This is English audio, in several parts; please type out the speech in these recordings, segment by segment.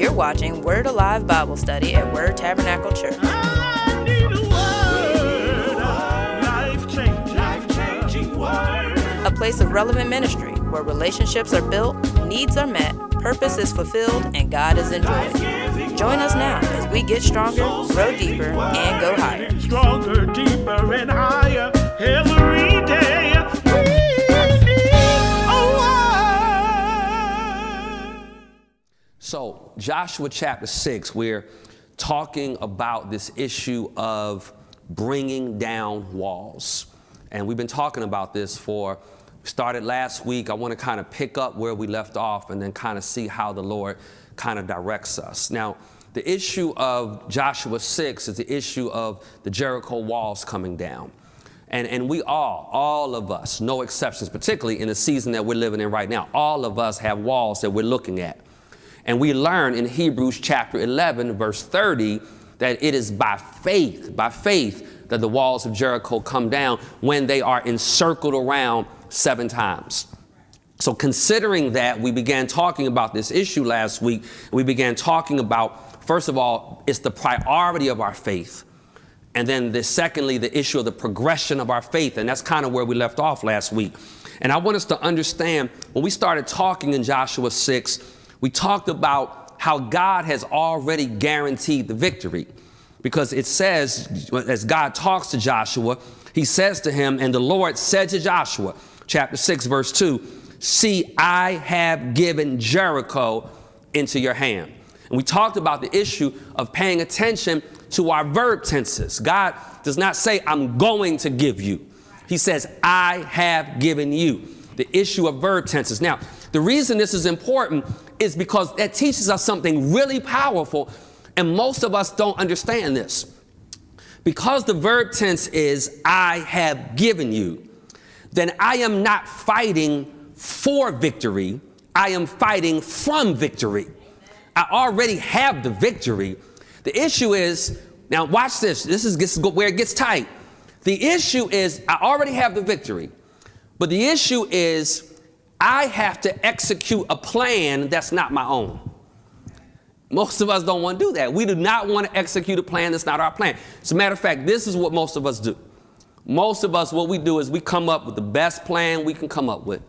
You're watching Word Alive Bible Study at Word Tabernacle Church. I need a word, life-changing word. A place of relevant ministry where relationships are built, needs are met, purpose is fulfilled, and God is enjoyed. Join us now as we get stronger, grow deeper, and go higher. Stronger, deeper, and higher every day. We need a word. So, Joshua chapter 6, we're talking about this issue of bringing down walls. And we've been talking about this started last week. I want to kind of pick up where we left off and then kind of see how the Lord kind of directs us. Now, the issue of Joshua 6 is the issue of the Jericho walls coming down. And we all of us, no exceptions, particularly in the season that we're living in right now, all of us have walls that we're looking at. And we learn in Hebrews chapter 11, verse 30, that it is by faith that the walls of Jericho come down when they are encircled around 7 times. So considering that, we began talking about this issue last week. We began talking about, first of all, it's the priority of our faith. And then secondly, the issue of the progression of our faith. And that's kind of where we left off last week. And I want us to understand, when we started talking in Joshua 6, we talked about how God has already guaranteed the victory. Because it says, as God talks to Joshua, he says to him, and the Lord said to Joshua, chapter 6, verse 2, see, I have given Jericho into your hand. And we talked about the issue of paying attention to our verb tenses. God does not say, I'm going to give you. He says, I have given you. The issue of verb tenses. Now, the reason this is important is because that teaches us something really powerful, and most of us don't understand this. Because the verb tense is, I have given you, then I am not fighting for victory. I am fighting from victory. I already have the victory. The issue is, now watch this. This is where it gets tight. The issue is, I already have the victory. But the issue is, I have to execute a plan that's not my own. Most of us don't want to do that. We do not want to execute a plan that's not our plan. As a matter of fact, this is what most of us do. Most of us, what we do is we come up with the best plan we can come up with,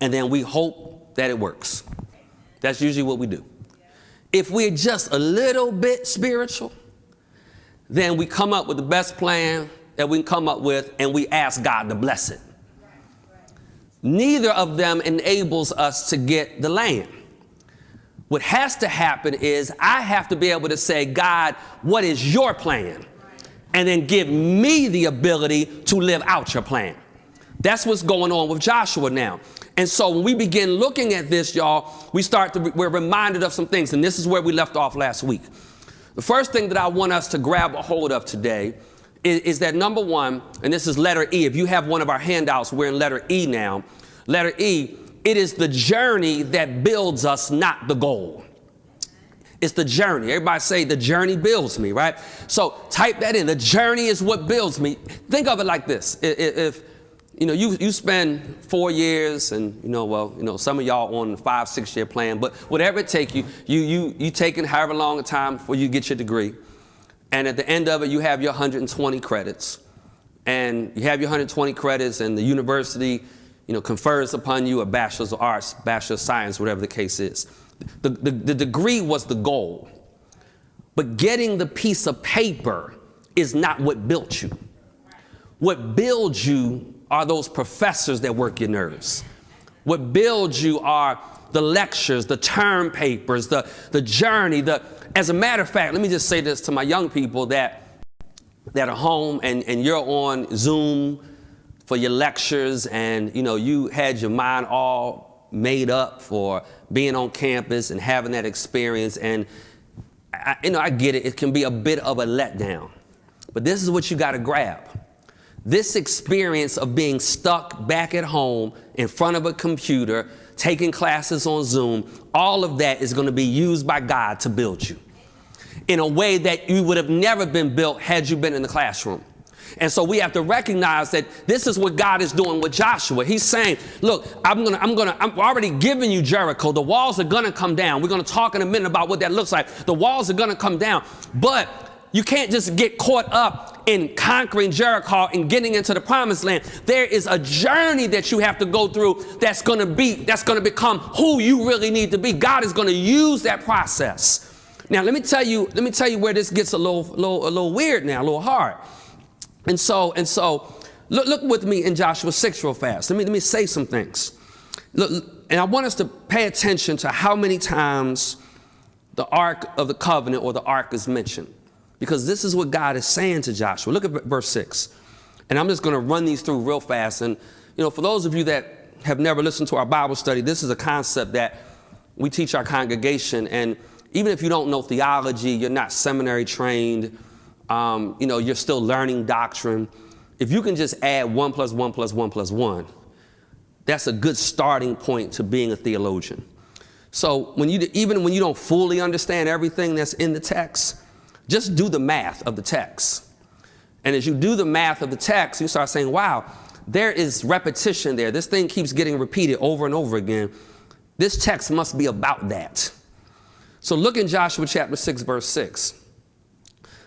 and then we hope that it works. That's usually what we do. If we're just a little bit spiritual, then we come up with the best plan that we can come up with, and we ask God to bless it. Neither of them enables us to get the land. What has to happen is I have to be able to say, God, what is your plan? And then give me the ability to live out your plan. That's what's going on with Joshua now. And so when we begin looking at this, y'all, we're reminded of some things. And this is where we left off last week. The first thing that I want us to grab a hold of today is that number one, and this is letter E. If you have one of our handouts, we're in letter E now. Letter E, it is the journey that builds us, not the goal. It's the journey. Everybody say the journey builds me, right? So type that in. The journey is what builds me. Think of it like this. If you spend 4 years and, some of y'all on a 5-6 year plan, but whatever it take you taking however long a time before you get your degree. And at the end of it, you have your 120 credits. And you have your 120 credits and the university, confers upon you a bachelor's of arts, bachelor's of science, whatever the case is. The degree was the goal. But getting the piece of paper is not what built you. What builds you are those professors that work your nerves. What builds you are the lectures, the term papers, the journey. As a matter of fact, let me just say this to my young people that are home and you're on Zoom for your lectures and, you had your mind all made up for being on campus and having that experience. And, I get it. It can be a bit of a letdown. But this is what you got to grab. This experience of being stuck back at home in front of a computer, taking classes on Zoom, all of that is going to be used by God to build you in a way that you would have never been built had you been in the classroom. And so we have to recognize that this is what God is doing with Joshua. He's saying, look, I'm already giving you Jericho. The walls are going to come down. We're going to talk in a minute about what that looks like. The walls are going to come down, but you can't just get caught up in conquering Jericho and getting into the promised land. There is a journey that you have to go through that's going to become who you really need to be. God is going to use that process. Now, let me tell you where this gets a little weird now, a little hard. And so look with me in Joshua 6 real fast. Let me say some things. Look, and I want us to pay attention to how many times the Ark of the Covenant or the Ark is mentioned. Because this is what God is saying to Joshua. Look at verse 6. And I'm just going to run these through real fast. And, for those of you that have never listened to our Bible study, this is a concept that we teach our congregation. And even if you don't know theology, you're not seminary trained, you're still learning doctrine. If you can just add 1 + 1 + 1 + 1, that's a good starting point to being a theologian. So even when you don't fully understand everything that's in the text, just do the math of the text. And as you do the math of the text, you start saying, wow, there is repetition there. This thing keeps getting repeated over and over again. This text must be about that. So look in Joshua chapter 6, verse 6.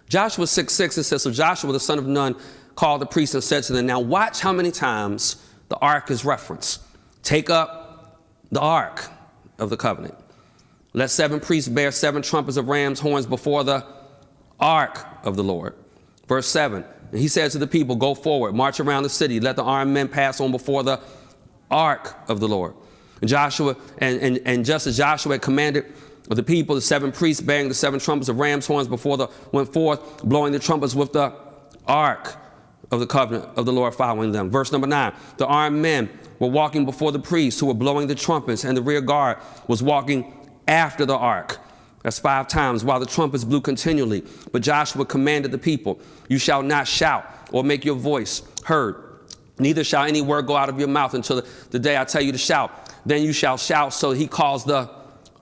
Joshua 6:6, it says, so Joshua, the son of Nun, called the priests and said to them, now watch how many times the ark is referenced. Take up the ark of the covenant. Let 7 priests bear 7 trumpets of ram's horns before the ark of the Lord. Verse 7, and he said to the people, go forward, march around the city, let the armed men pass on before the ark of the Lord. And Joshua, and just as Joshua had commanded of the people, the 7 priests bearing the 7 trumpets of ram's horns went forth, blowing the trumpets with the ark of the covenant of the Lord following them. Verse number 9, the armed men were walking before the priests who were blowing the trumpets, and the rear guard was walking after the ark. That's 5 times, while the trumpets blew continually. But Joshua commanded the people, you shall not shout or make your voice heard. Neither shall any word go out of your mouth until the day I tell you to shout. Then you shall shout. So he caused the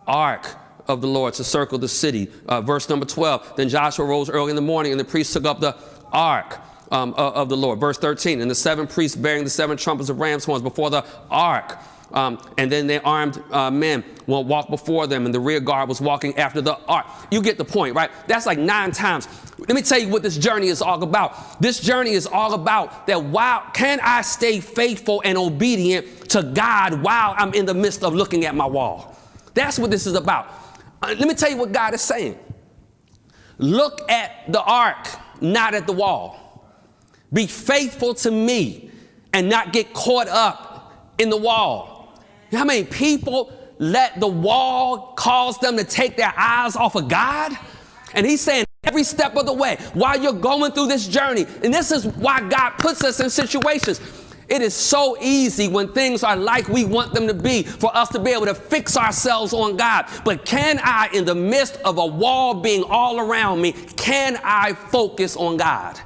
ark of the Lord to circle the city. Verse number 12, then Joshua rose early in the morning, and the priests took up the ark of the Lord. Verse 13, and the 7 priests bearing the 7 trumpets of ram's horns before the ark. And then the armed men will walk before them, and the rear guard was walking after the ark. You get the point, right? That's like 9 times. Let me tell you what this journey is all about. This journey is all about that can I stay faithful and obedient to God while I'm in the midst of looking at my wall? That's what this is about. Let me tell you what God is saying. Look at the ark, not at the wall. Be faithful to me and not get caught up in the wall. You know how many people let the wall cause them to take their eyes off of God? And he's saying every step of the way while you're going through this journey. And this is why God puts us in situations. It is so easy when things are like we want them to be for us to be able to fix ourselves on God. But can I, in the midst of a wall being all around me, can I focus on God?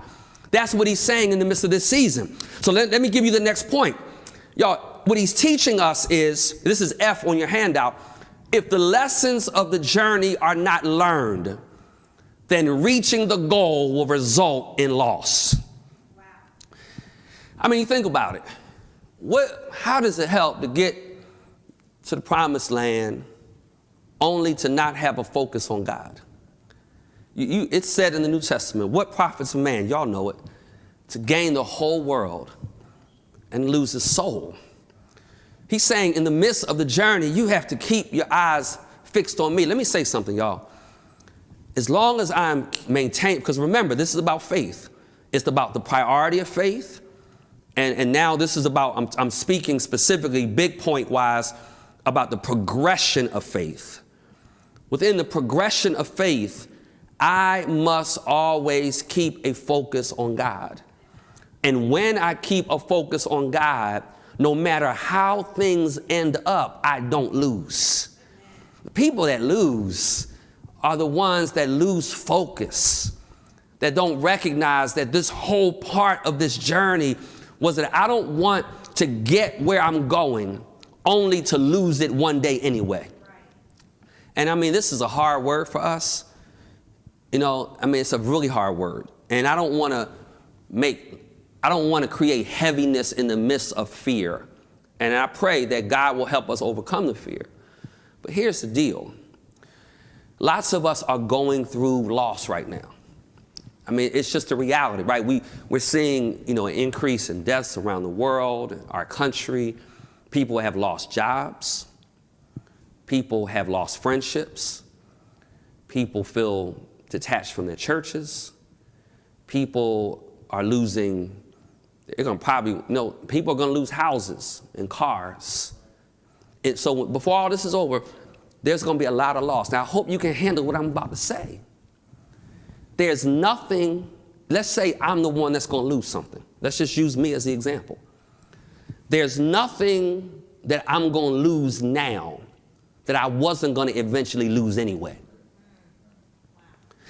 That's what he's saying in the midst of this season. So let me give you the next point. Y'all, what he's teaching us is, this is F on your handout, if the lessons of the journey are not learned, then reaching the goal will result in loss. Wow. I mean, think about it. How does it help to get to the promised land only to not have a focus on God? It's said in the New Testament, what profits a man, y'all know it, to gain the whole world and lose his soul? He's saying in the midst of the journey, you have to keep your eyes fixed on me. Let me say something, y'all. As long as I'm maintaining, because remember, this is about faith. It's about the priority of faith. And now this is about, I'm speaking specifically, big point wise, about the progression of faith. Within the progression of faith, I must always keep a focus on God. And when I keep a focus on God, no matter how things end up, I don't lose. The people that lose are the ones that lose focus, that don't recognize that this whole part of this journey was that I don't want to get where I'm going only to lose it one day anyway. And I mean, this is a hard word for us. You know, I mean, it's a really hard word. And I don't want to to create heaviness in the midst of fear. And I pray that God will help us overcome the fear. But here's the deal. Lots of us are going through loss right now. I mean, it's just a reality, right? We're seeing, an increase in deaths around the world, our country. People have lost jobs. People have lost friendships. People feel detached from their churches. People are losing, people are going to lose houses and cars. And so before all this is over, there's going to be a lot of loss. Now, I hope you can handle what I'm about to say. There's nothing, let's say I'm the one that's going to lose something. Let's just use me as the example. There's nothing that I'm going to lose now that I wasn't going to eventually lose anyway.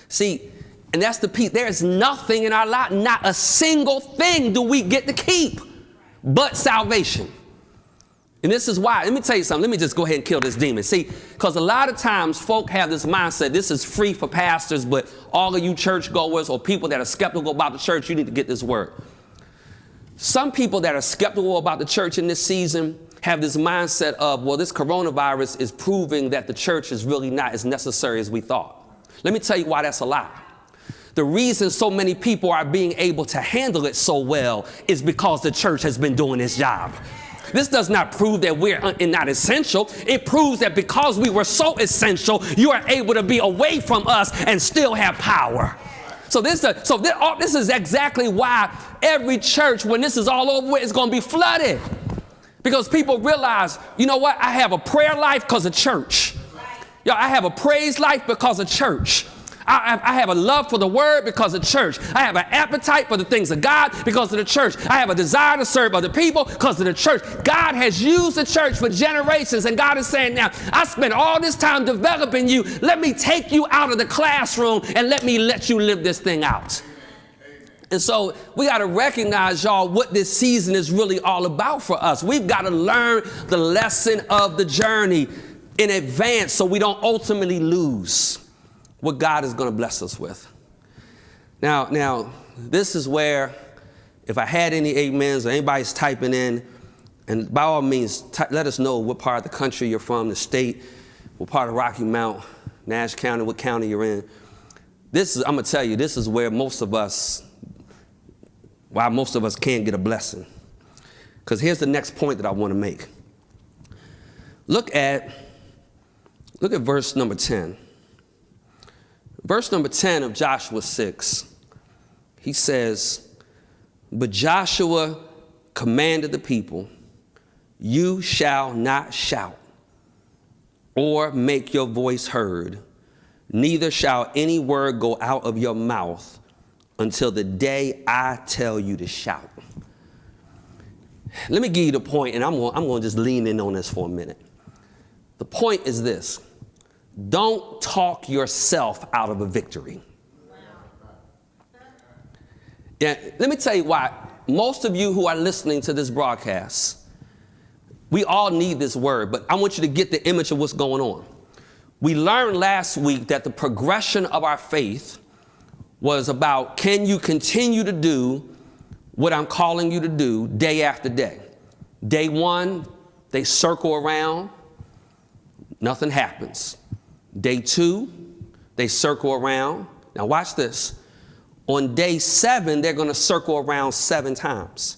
See, and that's the piece. There's nothing in our life, not a single thing do we get to keep but salvation. And this is why, let me tell you something. Let me just go ahead and kill this demon. See, because a lot of times folk have this mindset, this is free for pastors, but all of you churchgoers or people that are skeptical about the church, you need to get this word. Some people that are skeptical about the church in this season have this mindset of, well, this coronavirus is proving that the church is really not as necessary as we thought. Let me tell you why that's a lie. The reason so many people are being able to handle it so well is because the church has been doing its job. This does not prove that we're not essential. It proves that because we were so essential, you are able to be away from us and still have power. So this is exactly why every church, when this is all over with, is going to be flooded. Because people realize, you know what? I have a prayer life because of church. I have a praise life because of church. I have a love for the word because of church. I have an appetite for the things of God because of the church. I have a desire to serve other people because of the church. God has used the church for generations, and God is saying now, I spent all this time developing you. Let me take you out of the classroom and let you live this thing out. And so we got to recognize, y'all, what this season is really all about for us. We've got to learn the lesson of the journey in advance so we don't ultimately lose what God is going to bless us with. Now, this is where, if I had any amens or anybody's typing in, and by all means, let us know what part of the country you're from, the state, what part of Rocky Mount, Nash County, what county you're in. I'm going to tell you, this is where why most of us can't get a blessing. Because here's the next point that I want to make. Look at verse number 10. Verse number 10 of Joshua 6, he says, but Joshua commanded the people, you shall not shout or make your voice heard, neither shall any word go out of your mouth until the day I tell you to shout. Let me give you the point, and I'm going to just lean in on this for a minute. The point is this. Don't talk yourself out of a victory. Yeah, let me tell you why. Most of you who are listening to this broadcast, we all need this word, but I want you to get the image of what's going on. We learned last week that the progression of our faith was about, can you continue to do what I'm calling you to do day after day? Day one, they circle around, nothing happens. Day two, they circle around. Now watch this. On day 7, they're going to circle around 7 times.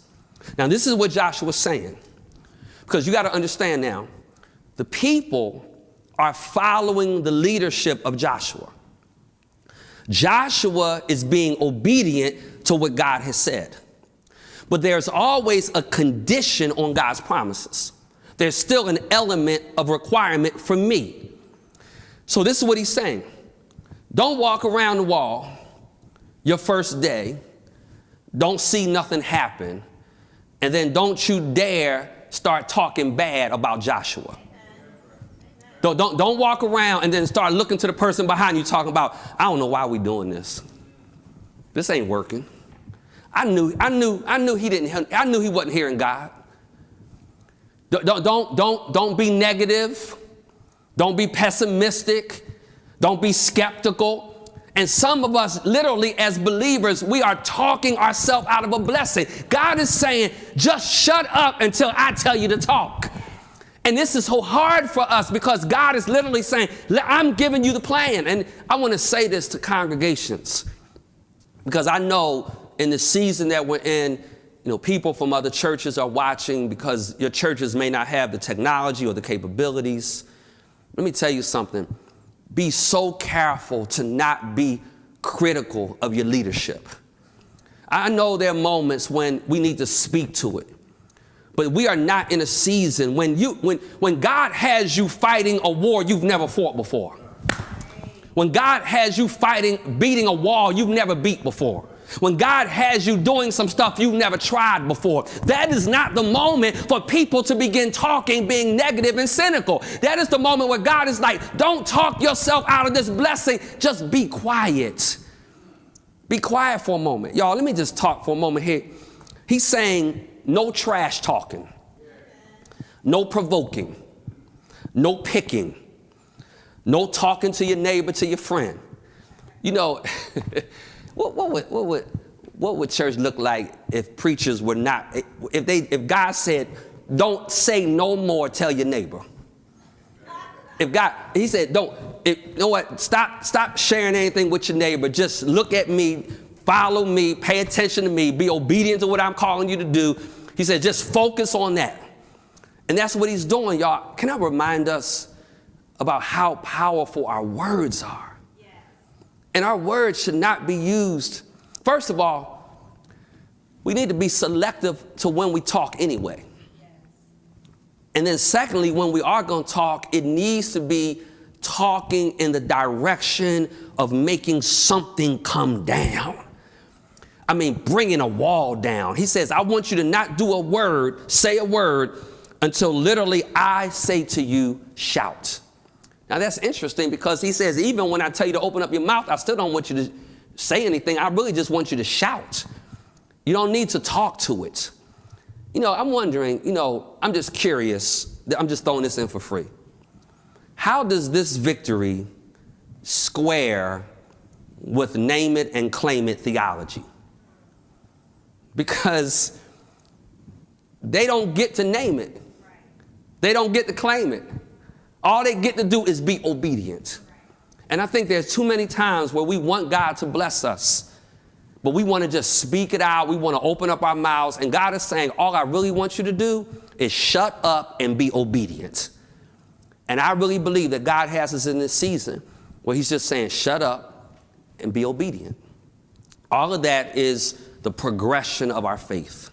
Now this is what Joshua was saying. Because you got to understand now, the people are following the leadership of Joshua. Joshua is being obedient to what God has said. But there's always a condition on God's promises. There's still an element of requirement for me. So this is what he's saying. Don't walk around the wall your first day. Don't see nothing happen. And then don't you dare start talking bad about Joshua. Don't walk around and then start looking to the person behind you talking about, I don't know why we doing this. This ain't working. I knew he wasn't hearing God. Don't be negative. Don't be pessimistic. Don't be skeptical. And some of us, literally as believers, we are talking ourselves out of a blessing. God is saying, just shut up until I tell you to talk. And this is so hard for us because God is literally saying, I'm giving you the plan. And I want to say this to congregations because I know in the season that we're in, people from other churches are watching because your churches may not have the technology or the capabilities. Let me tell you something. Be so careful to not be critical of your leadership. I know there are moments when we need to speak to it, but we are not in a season when God has you fighting a war you've never fought before. When God has you beating a wall you've never beat before. When God has you doing some stuff you've never tried before, that is not the moment for people to begin talking, being negative and cynical. That is the moment where God is like, don't talk yourself out of this blessing. Just be quiet. Be quiet for a moment. Y'all, let me just talk for a moment here. He's saying no trash talking, no provoking, no picking, no talking to your neighbor, to your friend. What would church look like if preachers were not, if God said, don't say no more, tell your neighbor. He said, stop sharing anything with your neighbor. Just look at me, follow me, pay attention to me, be obedient to what I'm calling you to do. He said, just focus on that. And that's what he's doing, y'all. Can I remind us about how powerful our words are? And our words should not be used. First of all, we need to be selective to when we talk anyway. And then secondly, when we are going to talk, it needs to be talking in the direction of making something come down. I mean, bringing a wall down. He says, I want you to not say a word until literally I say to you, shout. Now, that's interesting because he says, even when I tell you to open up your mouth, I still don't want you to say anything. I really just want you to shout. You don't need to talk to it. I'm wondering, I'm just curious. I'm just throwing this in for free. How does this victory square with name it and claim it theology? Because they don't get to name it. They don't get to claim it. All they get to do is be obedient. And I think there's too many times where we want God to bless us, but we want to just speak it out. We want to open up our mouths. And God is saying, all I really want you to do is shut up and be obedient. And I really believe that God has us in this season where he's just saying, shut up and be obedient. All of that is the progression of our faith.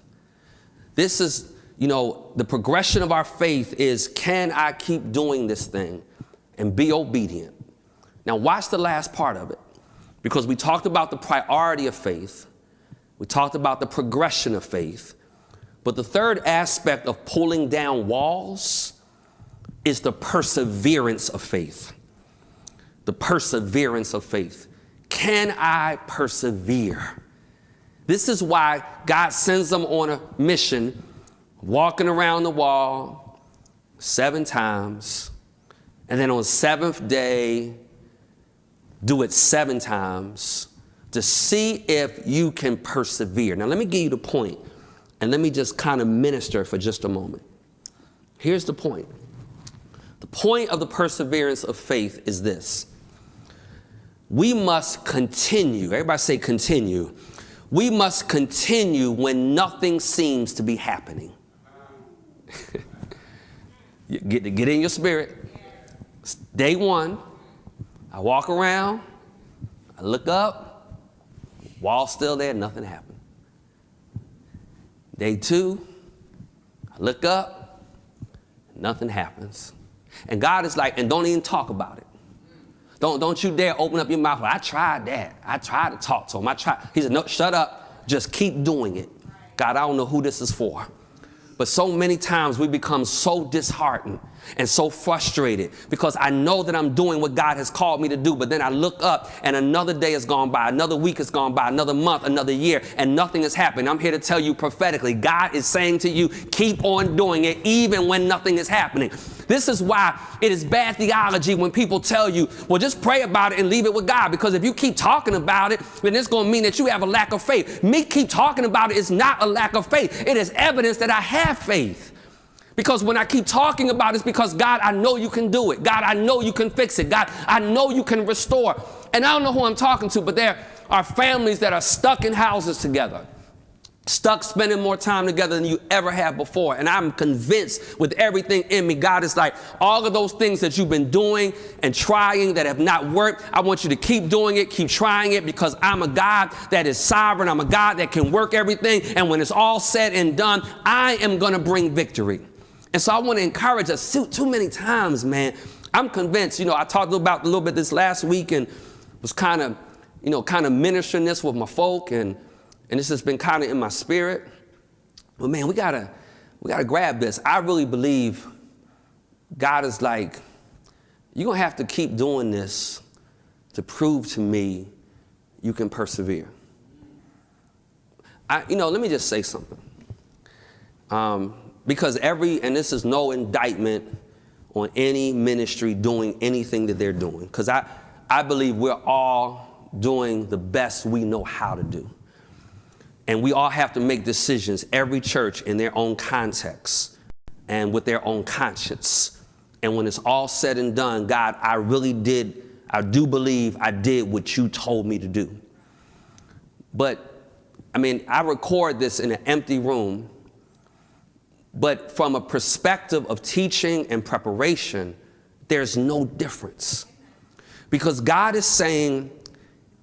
This is, the progression of our faith is, can I keep doing this thing and be obedient? Now, watch the last part of it, because we talked about the priority of faith. We talked about the progression of faith. But the third aspect of pulling down walls is the perseverance of faith. The perseverance of faith. Can I persevere? This is why God sends them on a mission, walking around the wall 7 times, and then on the 7th day, do it 7 times to see if you can persevere. Now, let me give you the point, and let me just kind of minister for just a moment. Here's the point. The point of the perseverance of faith is this. We must continue. Everybody say continue. We must continue when nothing seems to be happening. Get in your spirit. Day 1, I walk around, I look up, wall's still there, nothing happened. Day 2, I look up, nothing happens. And God is like, and don't even talk about it. Don't you dare open up your mouth. Well, I tried that. I tried to talk to him. He said, no, shut up. Just keep doing it. God, I don't know who this is for. But so many times we become so disheartened and so frustrated because I know that I'm doing what God has called me to do. But then I look up and another day has gone by, another week has gone by, another month, another year, and nothing has happened. I'm here to tell you prophetically, God is saying to you, keep on doing it even when nothing is happening. This is why it is bad theology when people tell you, well, just pray about it and leave it with God. Because if you keep talking about it, then it's going to mean that you have a lack of faith. Me keep talking about it is not a lack of faith. It is evidence that I have faith. Because when I keep talking about it, it's because, God, I know you can do it. God, I know you can fix it. God, I know you can restore. And I don't know who I'm talking to, but there are families that are stuck in houses together, stuck spending more time together than you ever have before. And I'm convinced with everything in me, God is like, all of those things that you've been doing and trying that have not worked, I want you to keep doing it, keep trying it, because I'm a God that is sovereign. I'm a God that can work everything. And when it's all said and done, I am going to bring victory. And so I want to encourage us. Too many times, man, I'm convinced, I talked about a little bit this last week and was kind of ministering this with my folk, and this has been kind of in my spirit. But man, we gotta grab this. I really believe God is like, you're gonna have to keep doing this to prove to me you can persevere. Let me just say something. Because and this is no indictment on any ministry doing anything that they're doing, because I believe we're all doing the best we know how to do. And we all have to make decisions, every church in their own context and with their own conscience. And when it's all said and done, God, I do believe I did what you told me to do. But, I record this in an empty room. But from a perspective of teaching and preparation, there's no difference. Because God is saying,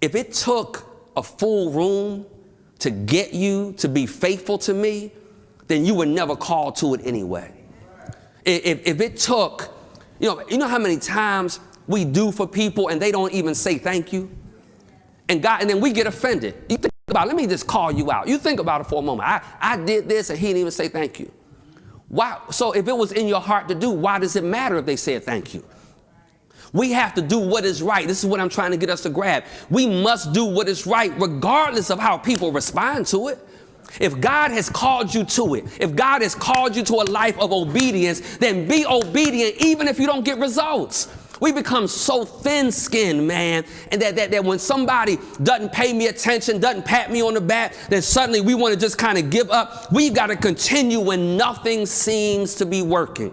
if it took a full room to get you to be faithful to me, then you were never called to it anyway. If it took, you know how many times we do for people and they don't even say thank you? And then we get offended. You think about it, let me just call you out. You think about it for a moment. I did this and he didn't even say thank you. Why? So if it was in your heart to do, why does it matter if they said thank you? We have to do what is right. This is what I'm trying to get us to grab. We must do what is right regardless of how people respond to it. If God has called you to it, if God has called you to a life of obedience, then be obedient even if you don't get results. We become so thin-skinned, man, and that when somebody doesn't pay me attention, doesn't pat me on the back, then suddenly we want to just kind of give up. We've got to continue when nothing seems to be working.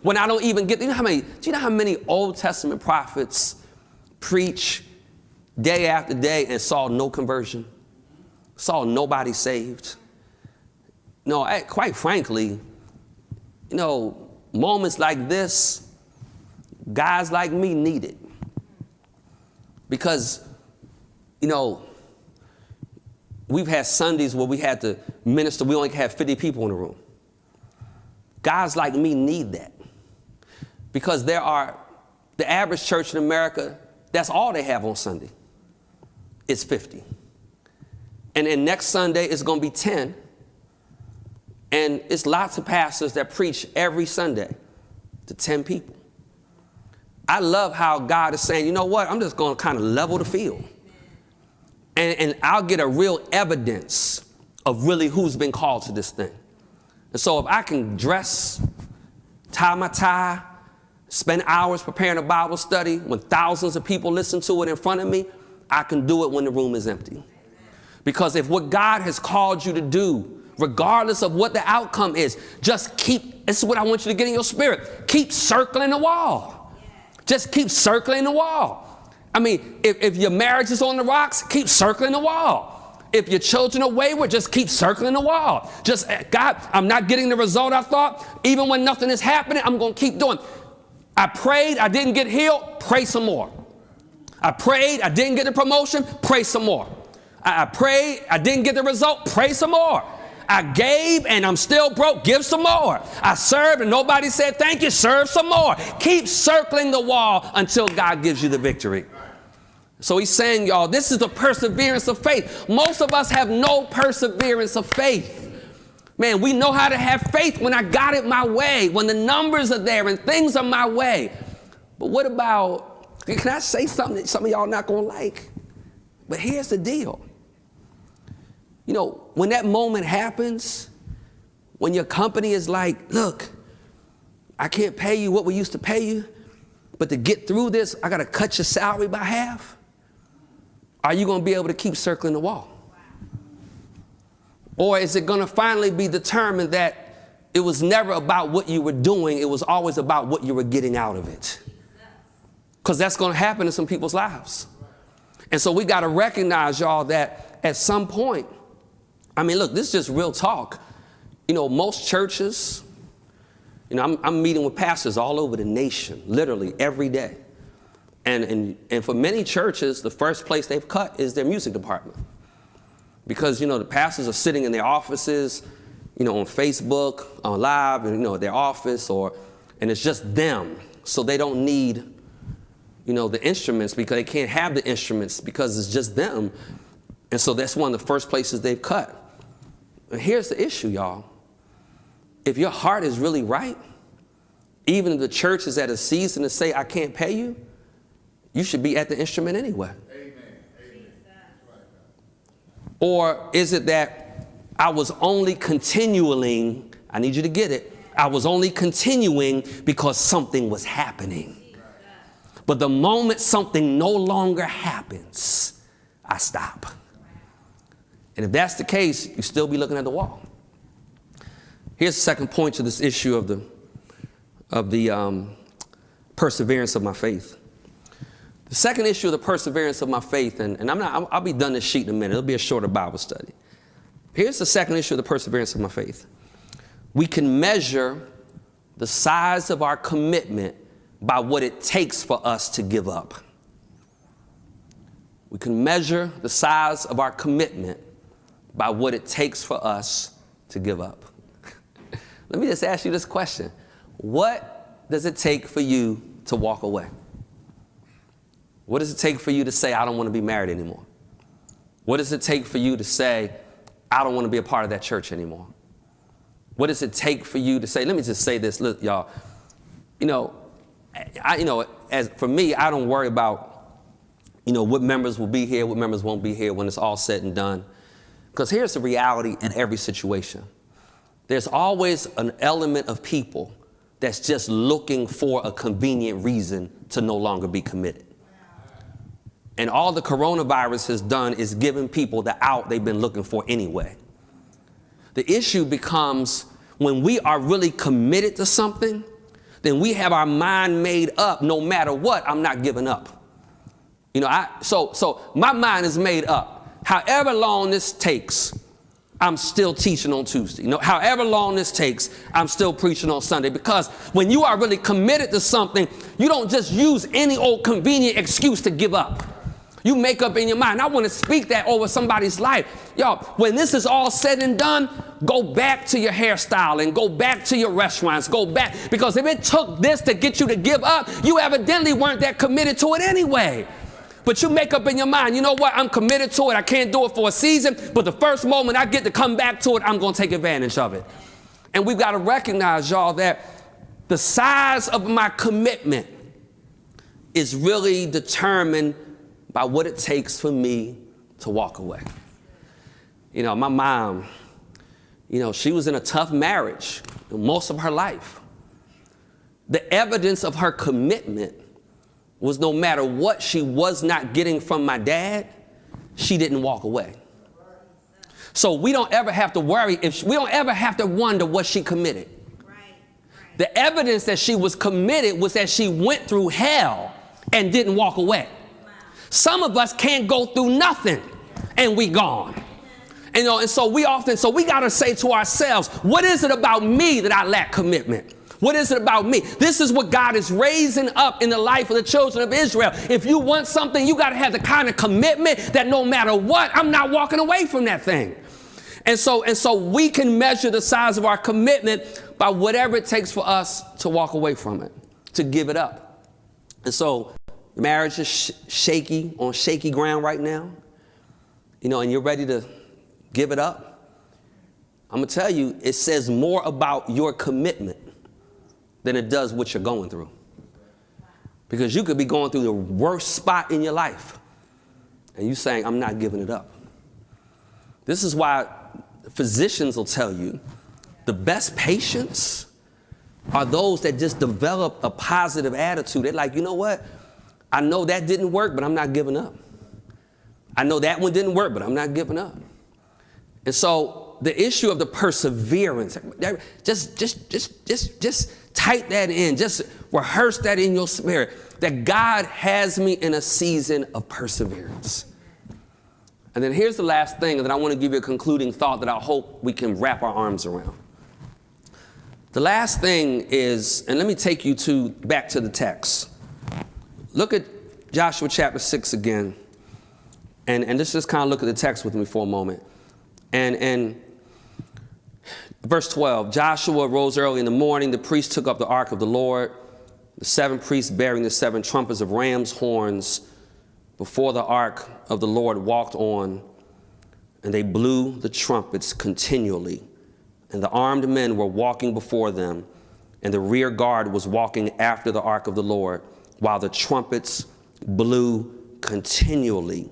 When I don't even get, do you know how many Old Testament prophets preach day after day and saw no conversion, saw nobody saved? No, quite frankly, moments like this, guys like me need it. Because, we've had Sundays where we had to minister, we only had 50 people in the room. Guys like me need that. Because the average church in America, that's all they have on Sunday. It's 50. And then next Sunday, it's going to be 10. And it's lots of pastors that preach every Sunday to 10 people. I love how God is saying, you know what, I'm just going to kind of level the field. And I'll get a real evidence of really who's been called to this thing. And so if I can dress, tie my tie, spend hours preparing a Bible study when thousands of people listen to it in front of me, I can do it when the room is empty. Because if what God has called you to do, regardless of what the outcome is, just this is what I want you to get in your spirit. Keep circling the wall. Just keep circling the wall. If your marriage is on the rocks, keep circling the wall. If your children are wayward, just keep circling the wall. Just, God, I'm not getting the result I thought. Even when nothing is happening, I'm going to keep doing. I prayed, I didn't get healed, pray some more. I prayed, I didn't get the promotion, pray some more. I prayed, I didn't get the result, pray some more. I gave and I'm still broke, give some more. I served and nobody said thank you, serve some more. Keep circling the wall until God gives you the victory. So he's saying, y'all, this is the perseverance of faith. Most of us have no perseverance of faith. Man, we know how to have faith when I got it my way, when the numbers are there and things are my way. But what about, can I say something that some of y'all not going to like? But here's the deal. When that moment happens, when your company is like, look, I can't pay you what we used to pay you, but to get through this, I got to cut your salary by half. Are you going to be able to keep circling the wall? Or is it going to finally be determined that it was never about what you were doing, it was always about what you were getting out of it? Because that's going to happen in some people's lives. And so we got to recognize, y'all, that at some point, I mean, look, this is just real talk. You know, most churches, you know, I'm meeting with pastors all over the nation, literally every day. And for many churches, the first place they've cut is their music department. Because, you know, the pastors are sitting in their offices, you know, on Facebook, on live, and, you know, their office, and it's just them. So they don't need, you know, the instruments, because they can't have the instruments because it's just them. And so that's one of the first places they've cut. And here's the issue, y'all. If your heart is really right, even if the church is at a season to say, I can't pay you, you should be at the instrument anyway. Amen. Or is it that I was only continuing, I need you to get it, I was only continuing because something was happening. But the moment something no longer happens, I stop. And if that's the case, you still be looking at the wall. Here's the second point to this issue of the perseverance of my faith. The second issue of the perseverance of my faith, and I'll be done this sheet in a minute. It'll be a shorter Bible study. Here's the second issue of the perseverance of my faith. We can measure the size of our commitment by what it takes for us to give up. We can measure the size of our commitment by what it takes for us to give up. Let me just ask you this question. What does it take for you to walk away? What does it take for you to say, I don't want to be married anymore? What does it take for you to say, I don't want to be a part of that church anymore? What does it take for you to say, let me just say this, look, y'all, as for me, I don't worry about, what members will be here, what members won't be here when it's all said and done. Because here's the reality in every situation. There's always an element of people that's just looking for a convenient reason to no longer be committed. And all the coronavirus has done is given people the out they've been looking for anyway. The issue becomes when we are really committed to something, then we have our mind made up, no matter what, I'm not giving up. So my mind is made up. However long this takes, I'm still teaching on Tuesday. However long this takes, I'm still preaching on Sunday. Because when you are really committed to something, you don't just use any old convenient excuse to give up. You make up in your mind. I want to speak that over somebody's life. Y'all, when this is all said and done, go back to your hairstyle and go back to your restaurants. Go back. Because if it took this to get you to give up, you evidently weren't that committed to it anyway. But you make up in your mind, you know what? I'm committed to it. I can't do it for a season. But the first moment I get to come back to it, I'm going to take advantage of it. And we've got to recognize, y'all, that the size of my commitment is really determined by what it takes for me to walk away. My mom, she was in a tough marriage most of her life. The evidence of her commitment was no matter what she was not getting from my dad, she didn't walk away. So we don't ever have to worry we don't ever have to wonder what she committed. The evidence that she was committed was that she went through hell and didn't walk away. Some of us can't go through nothing and we gone. And so we got to say to ourselves, what is it about me that I lack commitment? What is it about me? This is what God is raising up in the life of the children of Israel. If you want something, you got to have the kind of commitment that no matter what, I'm not walking away from that thing. And so we can measure the size of our commitment by whatever it takes for us to walk away from it, to give it up. And so marriage is shaky, on shaky ground right now, and you're ready to give it up. I'm going to tell you, it says more about your commitment than it does what you're going through. Because you could be going through the worst spot in your life and you saying, I'm not giving it up. This is why physicians will tell you the best patients are those that just develop a positive attitude. They're like, you know what? I know that didn't work, but I'm not giving up. I know that one didn't work, but I'm not giving up. And so the issue of the perseverance, just type that in, just rehearse that in your spirit, that God has me in a season of perseverance. And then here's the last thing, and then I want to give you a concluding thought that I hope we can wrap our arms around. The last thing is, and let me take you back to the text. Look at Joshua chapter 6 again, and let's just kind of look at the text with me for a moment. And verse 12, Joshua rose early in the morning. The priests took up the ark of the Lord. The 7 priests bearing the 7 trumpets of ram's horns before the ark of the Lord walked on, and they blew the trumpets continually. And the armed men were walking before them, and the rear guard was walking after the ark of the Lord, while the trumpets blew continually.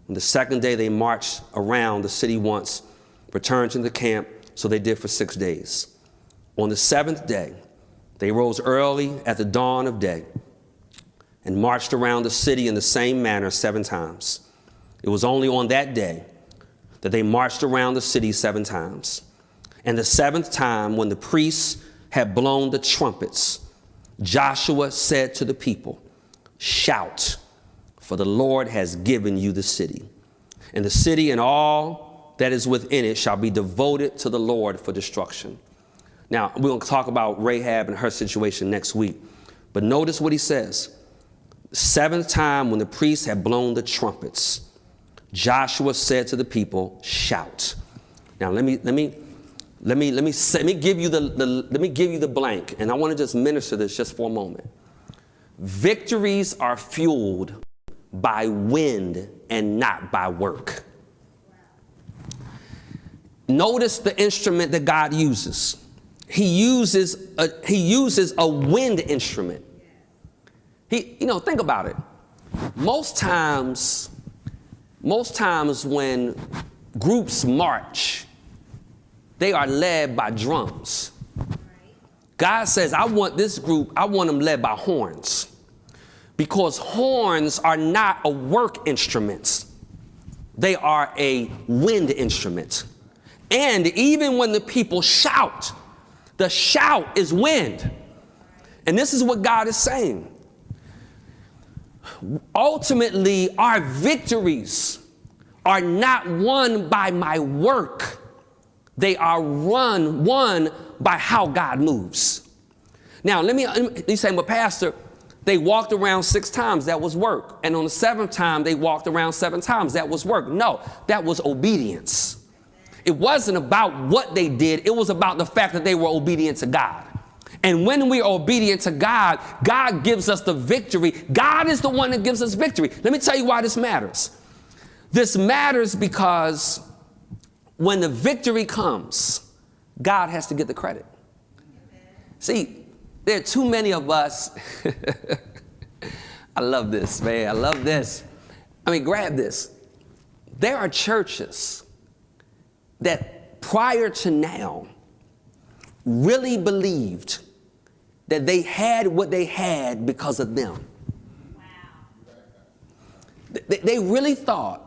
And the second day they marched around the city once, returned to the camp, so they did for 6 days. On the 7th day, they rose early at the dawn of day and marched around the city in the same manner 7 times. It was only on that day that they marched around the city 7 times. And the 7th time, when the priests had blown the trumpets, Joshua said to the people, "Shout, for the Lord has given you the city. And the city and all that is within it shall be devoted to the Lord for destruction." Now, we're going to talk about Rahab and her situation next week. But notice what he says. The 7th time, when the priests had blown the trumpets, Joshua said to the people, "Shout." Now, let me give you the blank, and I want to just minister this just for a moment. Victories are fueled by wind and not by work. Notice the instrument that God uses. He uses a wind instrument. Think about it. Most times when groups march, they are led by drums. God says, I want this group, I want them led by horns. Because horns are not a work instrument. They are a wind instrument. And even when the people shout, the shout is wind. And this is what God is saying. Ultimately, our victories are not won by my work. They are won by how God moves. Now, let me say, well, Pastor, they walked around 6 times. That was work. And on the 7th time, they walked around 7 times. That was work. No, that was obedience. It wasn't about what they did. It was about the fact that they were obedient to God. And when we are obedient to God, God gives us the victory. God is the one that gives us victory. Let me tell you why this matters. This matters because when the victory comes, God has to get the credit. See, there are too many of us. I love this, man. I love this. Grab this. There are churches that prior to now really believed that they had what they had because of them. Wow. They really thought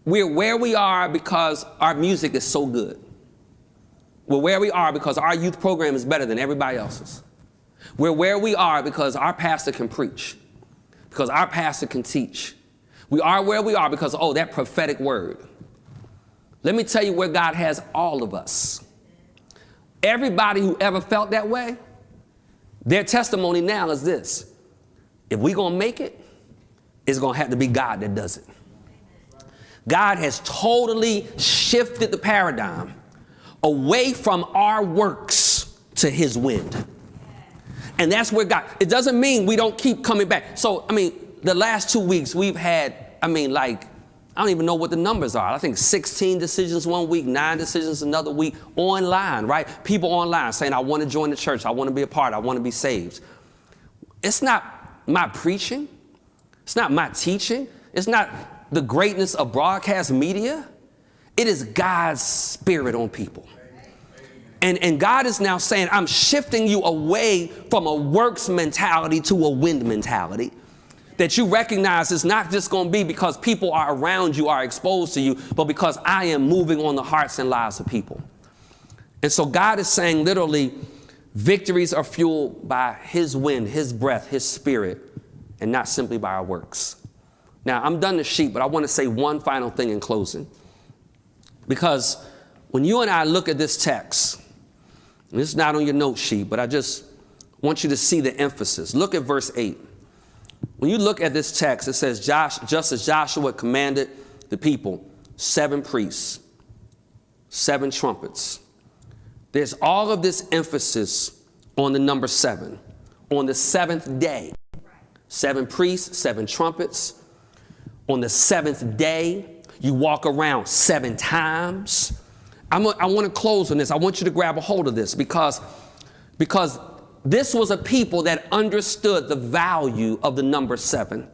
we're where we are because our music is so good. We're where we are because our youth program is better than everybody else's. We're where we are because our pastor can preach, because our pastor can teach. We are where we are because, that prophetic word. Let me tell you where God has all of us. Everybody who ever felt that way, their testimony now is this. If we're going to make it, it's going to have to be God that does it. God has totally shifted the paradigm away from our works to his wind. And that's where God, it doesn't mean we don't keep coming back. So, the last 2 weeks we've had, I don't even know what the numbers are. I think 16 decisions one week, 9 decisions another week online, right? People online saying, I want to join the church. I want to be a part. I want to be saved. It's not my preaching. It's not my teaching. It's not the greatness of broadcast media. It is God's spirit on people. And God is now saying, I'm shifting you away from a works mentality to a win mentality. That you recognize it's not just going to be because people are around you, are exposed to you, but because I am moving on the hearts and lives of people. And so God is saying literally, victories are fueled by his wind, his breath, his spirit, and not simply by our works. Now, I'm done the sheet, but I want to say one final thing in closing. Because when you and I look at this text, and it's not on your note sheet, but I just want you to see the emphasis. Look at verse 8. When you look at this text, it says, just as Joshua commanded the people, 7 priests, 7 trumpets. There's all of this emphasis on the number 7, on the 7th day. 7 priests, 7 trumpets. On the 7th day, you walk around 7 times. I want to close on this. I want you to grab a hold of this because this was a people that understood the value of the number 7.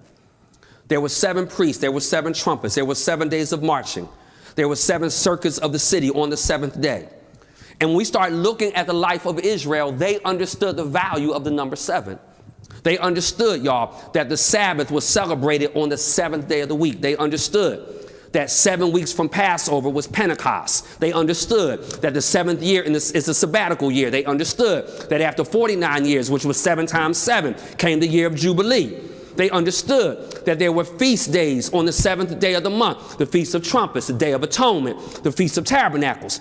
There were 7 priests. There were 7 trumpets. There were 7 days of marching. There were 7 circuits of the city on the 7th day. And when we start looking at the life of Israel, they understood the value of the number 7. They understood, y'all, that the Sabbath was celebrated on the 7th day of the week. They understood that 7 weeks from Passover was Pentecost. They understood that the 7th year is a sabbatical year. They understood that after 49 years, which was 7 times 7, came the year of Jubilee. They understood that there were feast days on the 7th day of the month, the Feast of Trumpets, the Day of Atonement, the Feast of Tabernacles.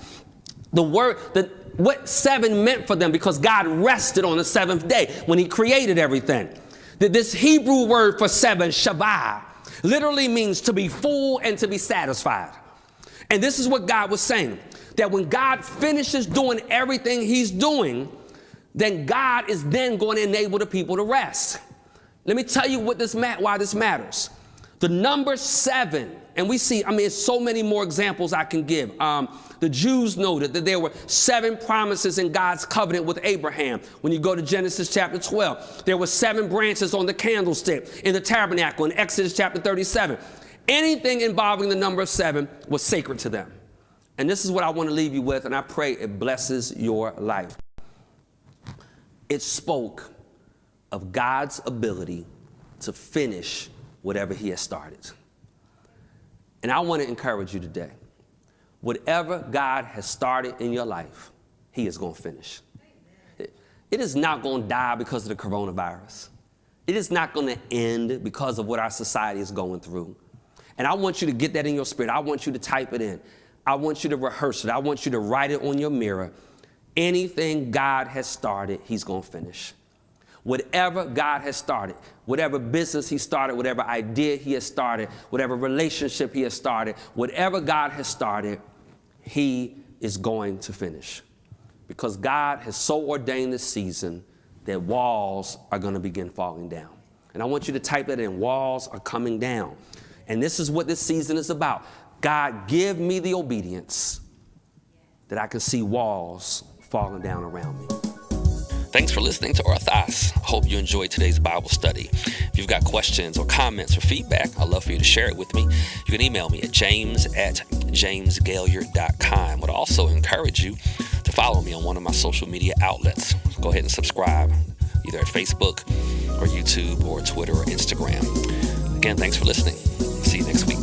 What 7 meant for them, because God rested on the 7th day when he created everything. This Hebrew word for 7, Shabbat, literally means to be full and to be satisfied. And this is what God was saying, that when God finishes doing everything he's doing, then God is then going to enable the people to rest. Let me tell you why this matters. The number 7, and we see, it's so many more examples I can give. The Jews noted that there were 7 promises in God's covenant with Abraham. When you go to Genesis chapter 12, there were 7 branches on the candlestick in the tabernacle in Exodus chapter 37. Anything involving the number 7 was sacred to them. And this is what I want to leave you with, and I pray it blesses your life. It spoke of God's ability to finish whatever he has started. And I want to encourage you today. Whatever God has started in your life, he is going to finish. It is not going to die because of the coronavirus. It is not going to end because of what our society is going through. And I want you to get that in your spirit. I want you to type it in. I want you to rehearse it. I want you to write it on your mirror. Anything God has started, he's going to finish. Whatever God has started, whatever business he started, whatever idea he has started, whatever relationship he has started, whatever God has started, he is going to finish. Because God has so ordained this season that walls are going to begin falling down. And I want you to type that in. Walls are coming down. And this is what this season is about. God, give me the obedience that I can see walls falling down around me. Thanks for listening to Orthos. Hope you enjoyed today's Bible study. If you've got questions or comments or feedback, I'd love for you to share it with me. You can email me at james@jamesgaillard.com. I would also encourage you to follow me on one of my social media outlets. Go ahead and subscribe, either at Facebook or YouTube or Twitter or Instagram. Again, thanks for listening. See you next week.